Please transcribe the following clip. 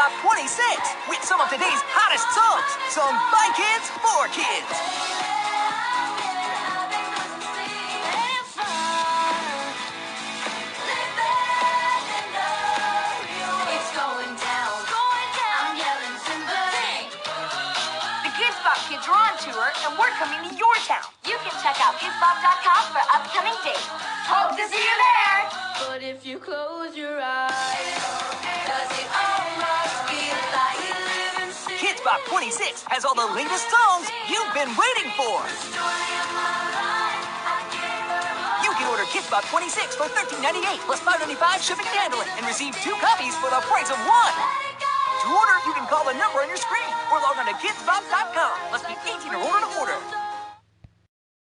Bop 26 with some of today's hottest songs, sung by kids for kids. Kidz Bop kids are on tour, and we're coming to your town. You can check out KidzBop.com for upcoming dates. Hope to see you there! But if you close your eyes, Does it almost feel like you live in sin? Kidz Bop 26 has all the latest songs you've been waiting for. You can order Kidz Bop 26 for $13.98 plus $5.95 shipping and handling, and receive 2 copies for the price of 1. To order, you can call the number on your screen or log on to KidzBop.com. Must be 18 or older to order.